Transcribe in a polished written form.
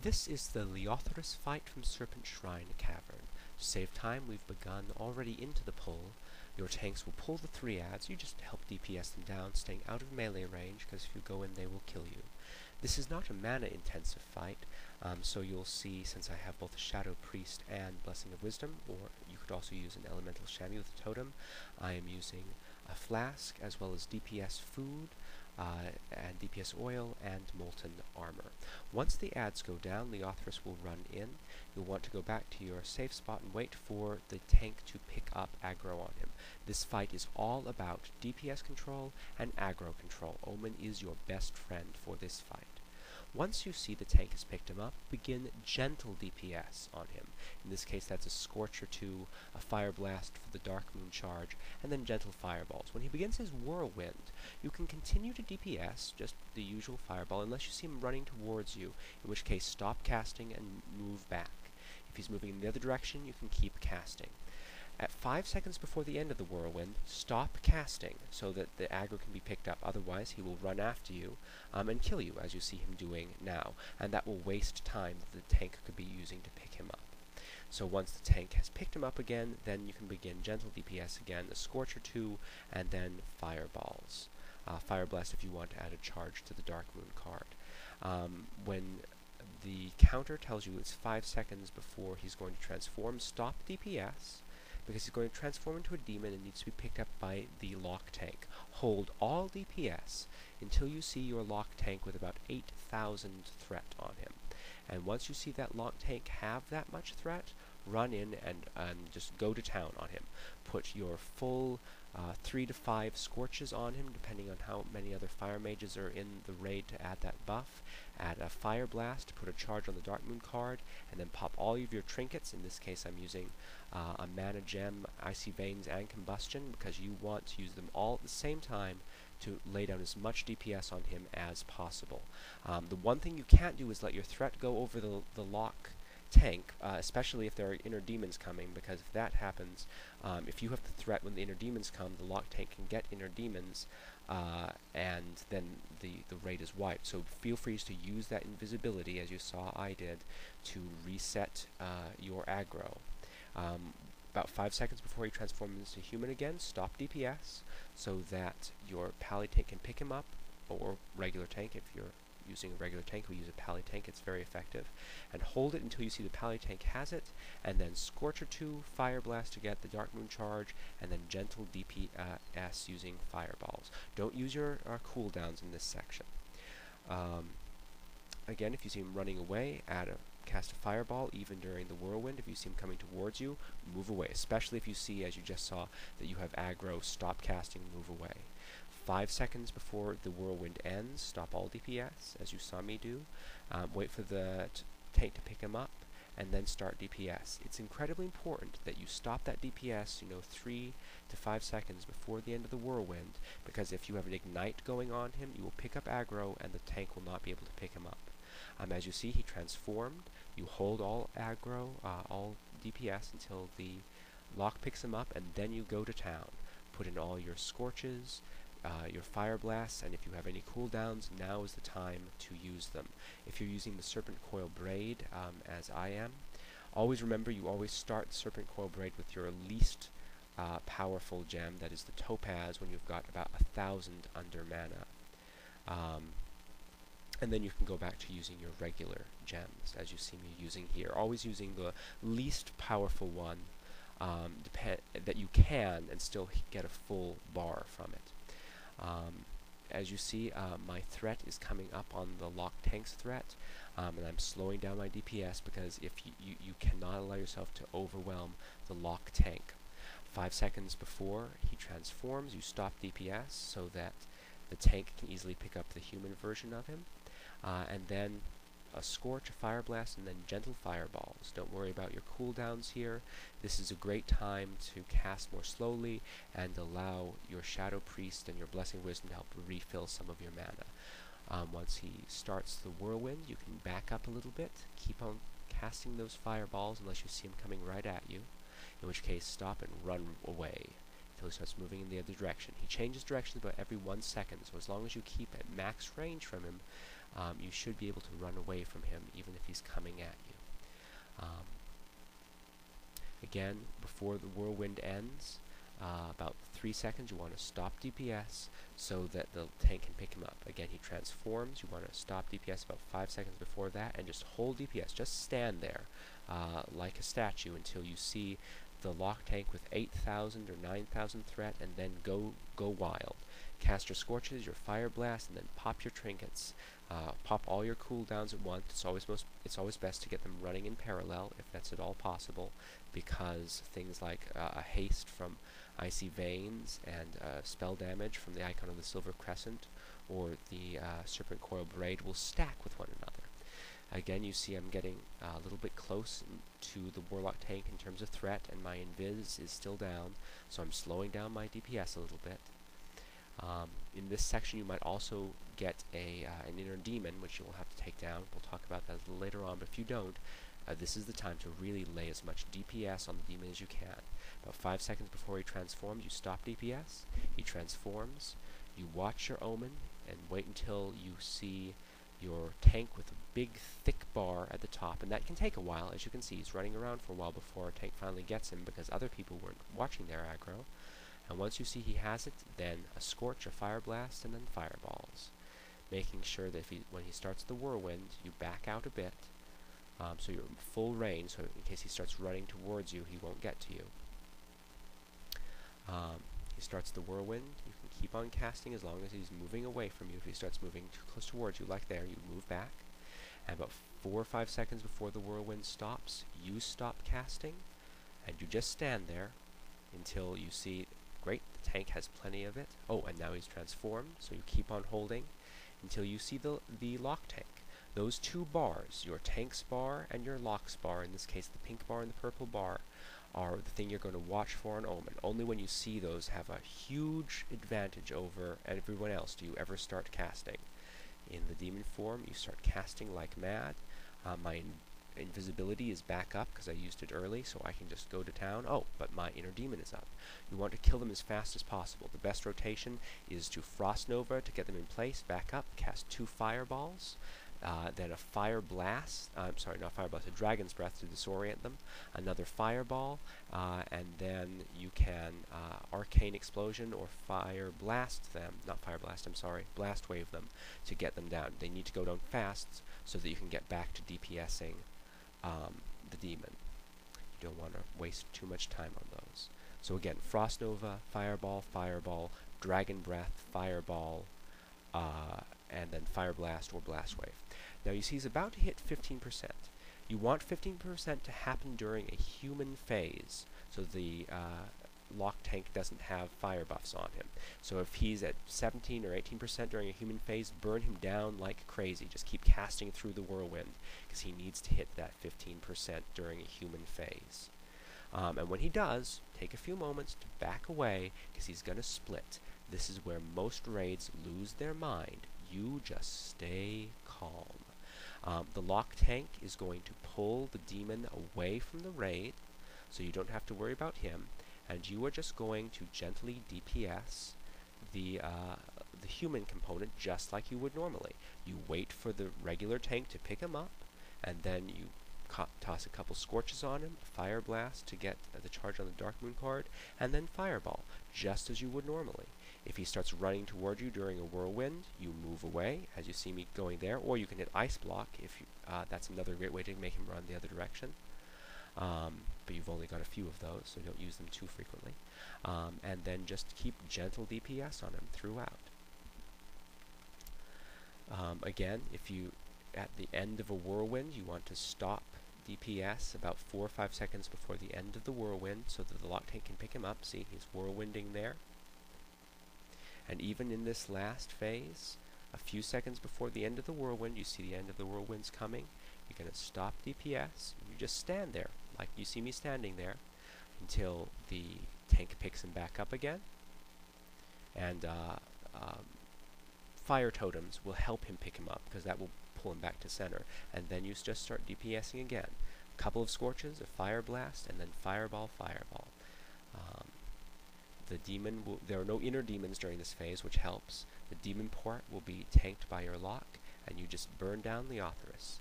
This is the Leotheras fight from Serpentshrine Cavern. To save time, we've begun already into the pull. Your tanks will pull the 3 adds, you just help DPS them down, staying out of melee range, because if you go in they will kill you. This is not a mana-intensive fight, so you'll see, since I have both a Shadow Priest and Blessing of Wisdom, or you could also use an Elemental Chamois with a Totem, I am using a Flask, as well as DPS Food, and DPS Oil, and Molten Armor. Once the adds go down, Leotheras will run in. You'll want to go back to your safe spot and wait for the tank to pick up aggro on him. This fight is all about DPS control and aggro control. Omen is your best friend for this fight. Once you see the tank has picked him up, begin gentle DPS on him. In this case, that's a Scorch or 2, a Fire Blast for the Dark Moon charge, and then gentle Fireballs. When he begins his Whirlwind, you can continue to DPS, just the usual Fireball, unless you see him running towards you, in which case stop casting and move back. If he's moving in the other direction, you can keep casting. At 5 seconds before the end of the Whirlwind, stop casting so that the aggro can be picked up. Otherwise, he will run after you and kill you, as you see him doing now. And that will waste time that the tank could be using to pick him up. So once the tank has picked him up again, then you can begin gentle DPS again, a Scorch or 2, and then Fireballs. Fire Blast if you want to add a charge to the Dark Moon card. When the counter tells you it's 5 seconds before he's going to transform, stop DPS, because he's going to transform into a demon and needs to be picked up by the lock tank. Hold all DPS until you see your lock tank with about 8,000 threat on him. And once you see that lock tank have that much threat, run in and just go to town on him. Put your full 3 to 5 Scorches on him, depending on how many other Fire Mages are in the raid to add that buff. Add a Fire Blast to put a charge on the Dark Moon card, and then pop all of your trinkets. In this case, I'm using a Mana Gem, Icy Veins, and Combustion, because you want to use them all at the same time to lay down as much DPS on him as possible. The one thing you can't do is let your threat go over the lock tank, especially if there are inner demons coming, because if that happens, if you have the threat when the inner demons come, the lock tank can get inner demons, and then the raid is wiped. So feel free to use that invisibility, as you saw I did, to reset your aggro. About 5 seconds before he transforms into human again, stop DPS so that your pally tank can pick him up, or regular tank. If you're using a regular tank, we use a pally tank, it's very effective. And hold it until you see the pally tank has it, and then Scorch or 2, Fire Blast to get the Dark Moon charge, and then gentle DPS using Fireballs. Don't use your cooldowns in this section. Again, if you see him running away, cast a Fireball even during the Whirlwind. If you see him coming towards you, move away, especially if you see, as you just saw, that you have aggro, stop casting, move away. 5 seconds before the Whirlwind ends, stop all DPS, as you saw me do. Wait for the tank to pick him up, and then start DPS. It's incredibly important that you stop that DPS, 3 to 5 seconds before the end of the Whirlwind, because if you have an Ignite going on him, you will pick up aggro, and the tank will not be able to pick him up. As you see, he transformed. You hold all aggro, all DPS until the lock picks him up, and then you go to town. Put in all your Scorches, your Fire Blasts, and if you have any cooldowns, now is the time to use them. If you're using the Serpent Coil Braid, as I am, always remember you always start the Serpent Coil Braid with your least powerful gem, that is the Topaz, when you've got about 1,000 under mana. And then you can go back to using your regular gems, as you see me using here. Always using the least powerful one that you can, and still get a full bar from it. As you see, my threat is coming up on the lock tank's threat, and I'm slowing down my DPS because if you cannot allow yourself to overwhelm the lock tank. 5 seconds before he transforms, you stop DPS so that the tank can easily pick up the human version of him, and then a Scorch, a Fire Blast, and then gentle Fireballs. Don't worry about your cooldowns here. This is a great time to cast more slowly and allow your Shadow Priest and your Blessing Wisdom to help refill some of your mana. Once he starts the Whirlwind, you can back up a little bit, keep on casting those Fireballs unless you see him coming right at you, in which case stop and run away until he starts moving in the other direction. He changes directions about every 1 second, so as long as you keep at max range from him, you should be able to run away from him even if he's coming at you. Again, before the whirlwind ends, about 3 seconds, you want to stop DPS so that the tank can pick him up. Again, he transforms. You want to stop DPS about 5 seconds before that and just hold DPS. Just stand there like a statue until you see the lock tank with 8,000 or 9,000 threat, and then go wild. Cast your Scorches, your Fire Blast, and then pop your trinkets. Pop all your cooldowns at once. It's always best to get them running in parallel if that's at all possible, because things like a haste from Icy Veins and spell damage from the icon of the Silver Crescent or the Serpent Coil Braid will stack with one another. Again, you see I'm getting a little bit close to the Warlock tank in terms of threat, and my Invis is still down, so I'm slowing down my DPS a little bit. In this section, you might also get an inner demon, which you will have to take down. We'll talk about that a little later on, but if you don't, this is the time to really lay as much DPS on the demon as you can. About 5 seconds before he transforms, you stop DPS. He transforms. You watch your Omen, and wait until you see your tank with a big, thick bar at the top, and that can take a while. As you can see, he's running around for a while before our tank finally gets him, because other people weren't watching their aggro. And once you see he has it, then a Scorch, a Fire Blast, and then Fireballs. Making sure that when he starts the Whirlwind, you back out a bit, so you're in full range, so in case he starts running towards you, he won't get to you. He starts the Whirlwind. You can keep on casting as long as he's moving away from you. If he starts moving too close towards you, like there, you move back. And about 4 or 5 seconds before the Whirlwind stops, you stop casting, and you just stand there until you see, great, the tank has plenty of it. Oh, and now he's transformed, so you keep on holding until you see the lock tank. Those two bars, your tank's bar and your lock's bar, in this case the pink bar and the purple bar, are the thing you're going to watch for an Omen. Only when you see those have a huge advantage over everyone else do you ever start casting. In the demon form, you start casting like mad. My invisibility is back up because I used it early, so I can just go to town. Oh, but my inner demon is up. You want to kill them as fast as possible. The best rotation is to Frost Nova to get them in place, back up, cast 2 Fireballs, then a Fire Blast, not Fire Blast, a Dragon's Breath to disorient them, another Fireball, and then you can Arcane Explosion or Fire Blast them, not Fire Blast, I'm sorry, Blast Wave them to get them down. They need to go down fast so that you can get back to DPSing the demon. You don't want to waste too much time on those. So again, Frost Nova, Fireball, Fireball, Dragon Breath, Fireball, and then Fire Blast or Blast Wave. Now you see he's about to hit 15%. You want 15% to happen during a human phase, so the lock tank doesn't have fire buffs on him. So if he's at 17 or 18% during a human phase, burn him down like crazy. Just keep casting through the Whirlwind, because he needs to hit that 15% during a human phase. And when he does, take a few moments to back away, because he's going to split. This is where most raids lose their mind. You just stay calm. The lock tank is going to pull the demon away from the raid, so you don't have to worry about him, and you are just going to gently DPS the human component just like you would normally. You wait for the regular tank to pick him up, and then you toss a couple Scorches on him, Fire Blast to get the charge on the Dark Moon card, and then Fireball, just as you would normally. If he starts running toward you during a Whirlwind, you move away, as you see me going there, or you can hit Ice Block, if you, that's another great way to make him run the other direction. But you've only got a few of those, so don't use them too frequently. And then just keep gentle DPS on him throughout. Again, if you, at the end of a Whirlwind, you want to stop DPS about 4 or 5 seconds before the end of the Whirlwind, so that the lock tank can pick him up. See, he's Whirlwinding there. And even in this last phase, a few seconds before the end of the Whirlwind, you see the end of the Whirlwind's coming. You're going to stop DPS. You just stand there, like you see me standing there, until the tank picks him back up again. And Fire Totems will help him pick him up, because that will pull him back to center. And then you just start DPSing again. A couple of Scorches, a Fire Blast, and then Fireball, Fireball. The demon will, there are no inner demons during this phase, which helps. The demon port will be tanked by your lock, and you just burn down Leotheras.